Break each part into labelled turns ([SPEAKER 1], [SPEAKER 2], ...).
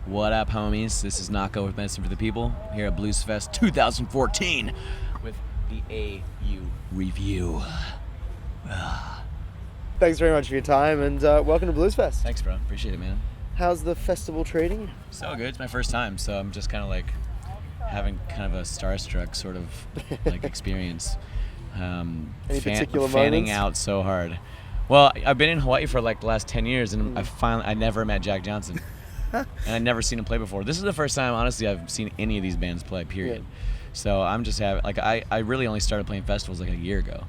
[SPEAKER 1] What up, homies? This is Nahko with Medicine for the People here at Bluesfest 2014 with the AU Review.
[SPEAKER 2] Thanks very much for your time and welcome to Bluesfest.
[SPEAKER 1] Thanks, bro. Appreciate it, man.
[SPEAKER 2] How's the festival treating you?
[SPEAKER 1] So good. It's my first time, so I'm just kind of like having kind of a starstruck sort of like experience.
[SPEAKER 2] Any particular
[SPEAKER 1] fanning
[SPEAKER 2] moments?
[SPEAKER 1] out so hard. Well, I've been in Hawaii for like the last 10 years, and I never met Jack Johnson. And I'd never seen him play before. This is the first time, honestly, I've seen any of these bands play, period.
[SPEAKER 2] Yeah.
[SPEAKER 1] So I'm just having, like, I really only started playing festivals like a year ago.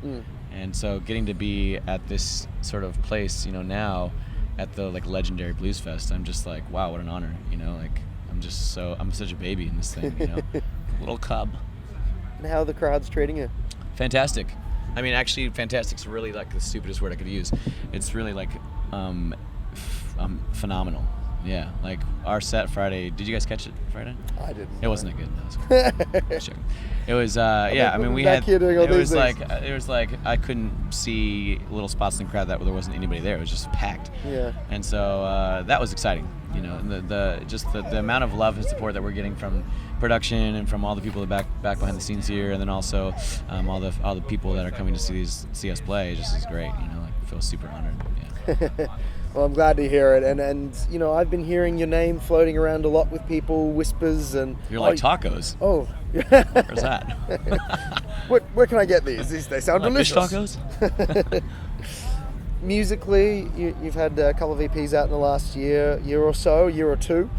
[SPEAKER 1] And so getting to be at this sort of place, you know, now at the like legendary Bluesfest, I'm just like, wow, what an honor, you know, like I'm such a baby in this thing, you know, little cub.
[SPEAKER 2] And how are the crowds treating you?
[SPEAKER 1] Fantastic. I mean, actually, fantastic's really like the stupidest word I could use. It's really like phenomenal. Yeah, like our set Friday. Did you guys catch it Friday?
[SPEAKER 2] I didn't.
[SPEAKER 1] It wasn't that good. That was cool. It was yeah. I mean, we had. It was like I couldn't see little spots in the crowd that there wasn't anybody there. It was just packed.
[SPEAKER 2] Yeah.
[SPEAKER 1] And so that was exciting. You know, and the amount of love and support that we're getting from production and from all the people back behind the scenes here, and then also all the people that are coming to see us play just is great. You know, like I feel super honored. Yeah.
[SPEAKER 2] Well, I'm glad to hear it, and you know, I've been hearing your name floating around a lot with people, whispers, and
[SPEAKER 1] you're like tacos.
[SPEAKER 2] Oh,
[SPEAKER 1] where's that?
[SPEAKER 2] Where can I get these? They sound delicious.
[SPEAKER 1] Fish tacos.
[SPEAKER 2] Musically, you've had a couple of EPs out in the last year or two,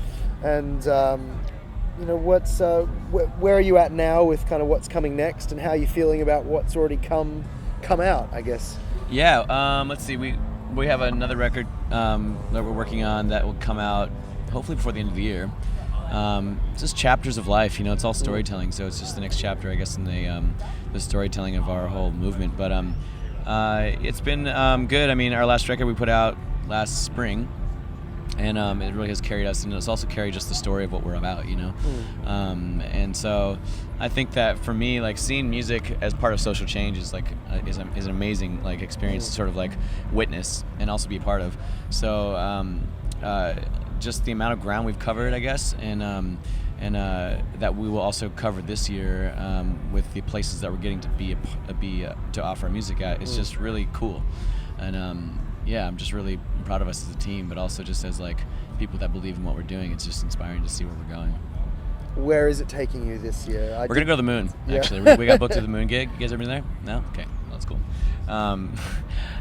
[SPEAKER 2] and you know, where are you at now with kind of what's coming next, and how are you feeling about what's already come out, I guess?
[SPEAKER 1] Yeah. Let's see. We have another record that we're working on that will come out hopefully before the end of the year. It's just chapters of life, you know. It's all storytelling, so it's just the next chapter, I guess, in the storytelling of our whole movement. But it's been good. I mean, our last record we put out last spring, and it really has carried us, and it's also carried just the story of what we're about, you know. And so I think that for me, like, seeing music as part of social change is like is an amazing like experience to sort of like witness and also be a part of. So just the amount of ground we've covered, I guess, and that we will also cover this year with the places that we're getting to to offer our music at is just really cool. And yeah, I'm just really proud of us as a team, but also just as like people that believe in what we're doing. It's just inspiring to see where we're going.
[SPEAKER 2] Where is it taking you this year?
[SPEAKER 1] We're gonna go to the moon. Actually, we got booked to the moon gig. You guys ever been there? No? Okay, well, that's cool.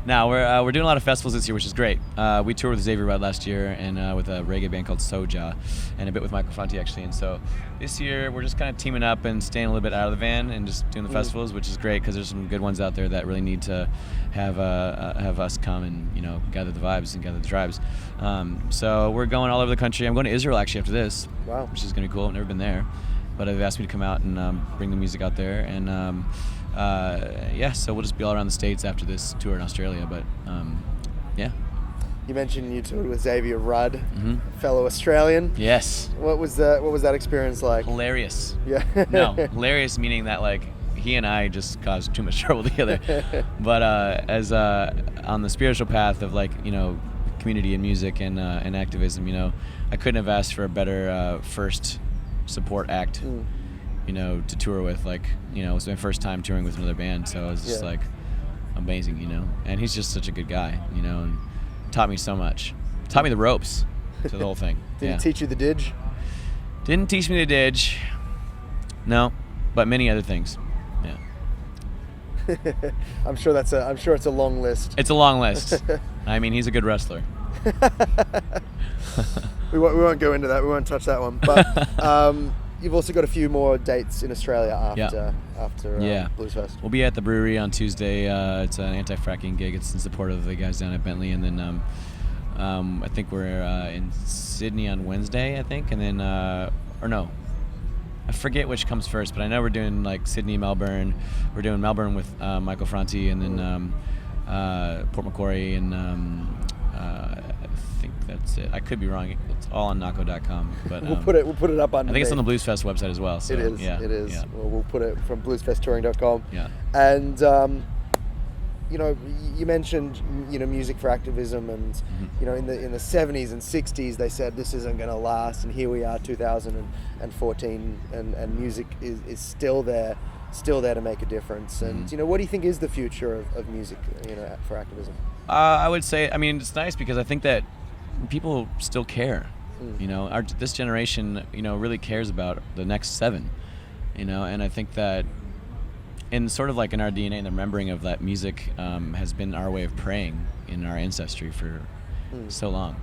[SPEAKER 1] Now we're doing a lot of festivals this year, which is great. We toured with Xavier Rudd last year, and with a reggae band called Soja, and a bit with Michael Franti actually. And so this year we're just kind of teaming up and staying a little bit out of the van and just doing the festivals, which is great because there's some good ones out there that really need to have us come and, you know, gather the vibes and gather the tribes. So we're going all over the country. I'm going to Israel actually after this.
[SPEAKER 2] Wow.
[SPEAKER 1] Which is gonna be cool. I've never been there, but they've asked me to come out and bring the music out there, and yeah, so we'll just be all around the States after this tour in Australia, but yeah.
[SPEAKER 2] You mentioned you toured with Xavier Rudd, fellow Australian.
[SPEAKER 1] Yes.
[SPEAKER 2] What was that experience like?
[SPEAKER 1] Hilarious.
[SPEAKER 2] Yeah.
[SPEAKER 1] No, hilarious meaning that like he and I just caused too much trouble together. But as on the spiritual path of, like, you know, community and music and activism, you know, I couldn't have asked for a better first support act. You know, to tour with. Like, you know, it was my first time touring with another band, so it was just like amazing, you know. And he's just such a good guy, you know, and taught me so much. Taught me the ropes to the whole thing.
[SPEAKER 2] Did he teach you the didge?
[SPEAKER 1] Didn't teach me the didge. No, but many other things. Yeah.
[SPEAKER 2] I'm sure it's a long list.
[SPEAKER 1] It's a long list. I mean, he's a good wrestler.
[SPEAKER 2] We won't go into that. We won't touch that one. But you've also got a few more dates in Australia after Bluesfest.
[SPEAKER 1] We'll be at the brewery on Tuesday. It's an anti-fracking gig. It's in support of the guys down at Bentley. And then I think we're in Sydney on Wednesday, I think. And then, or no, I forget which comes first, but I know we're doing like Sydney, Melbourne. We're doing Melbourne with Michael Franti, and then Port Macquarie, and I think that's it. I could be wrong. It's all on Nahko.com, but
[SPEAKER 2] we'll put it up on.
[SPEAKER 1] I think it's on the Bluesfest website as well. So,
[SPEAKER 2] it is.
[SPEAKER 1] Yeah,
[SPEAKER 2] it is.
[SPEAKER 1] Yeah.
[SPEAKER 2] Well, we'll put it from bluesfesttouring.com.
[SPEAKER 1] Yeah.
[SPEAKER 2] And you know, you mentioned, you know, music for activism, and you know, in the 70s and 60s they said this isn't going to last, and here we are 2014, and music is still there to make a difference. And you know, what do you think is the future of music, you know, for activism?
[SPEAKER 1] I would say, I mean, it's nice because I think that people still care. You know, this generation, you know, really cares about the next 7. You know, and I think that in sort of like in our DNA, the remembering of that music has been our way of praying in our ancestry for so long.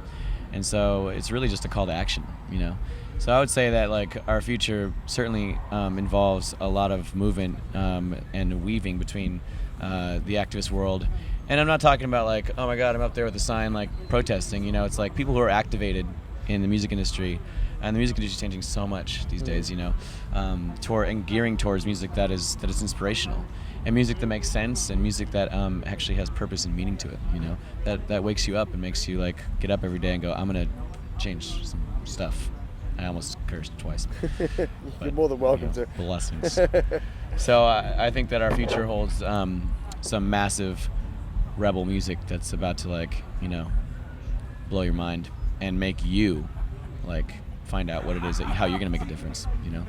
[SPEAKER 1] And so it's really just a call to action, you know. So I would say that like our future certainly involves a lot of movement and weaving between the activist world. And I'm not talking about like, oh my God, I'm up there with a sign like protesting, you know. It's like people who are activated in the music industry. And the music industry is changing so much these days, you know, and gearing towards music that is inspirational, and music that makes sense, and music that actually has purpose and meaning to it, you know, that wakes you up and makes you like get up every day and go, I'm gonna change some stuff. I almost cursed twice.
[SPEAKER 2] You're more than welcome to.
[SPEAKER 1] Blessings. So I think that our future holds some massive rebel music that's about to like, you know, blow your mind and make you like find out what it is how you're going to make a difference, you know.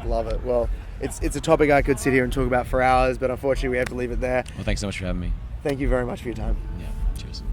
[SPEAKER 2] Love it. Well, it's a topic I could sit here and talk about for hours, but unfortunately we have to leave it there.
[SPEAKER 1] Well, thanks so much for having me.
[SPEAKER 2] Thank you very much for your time.
[SPEAKER 1] Yeah, cheers.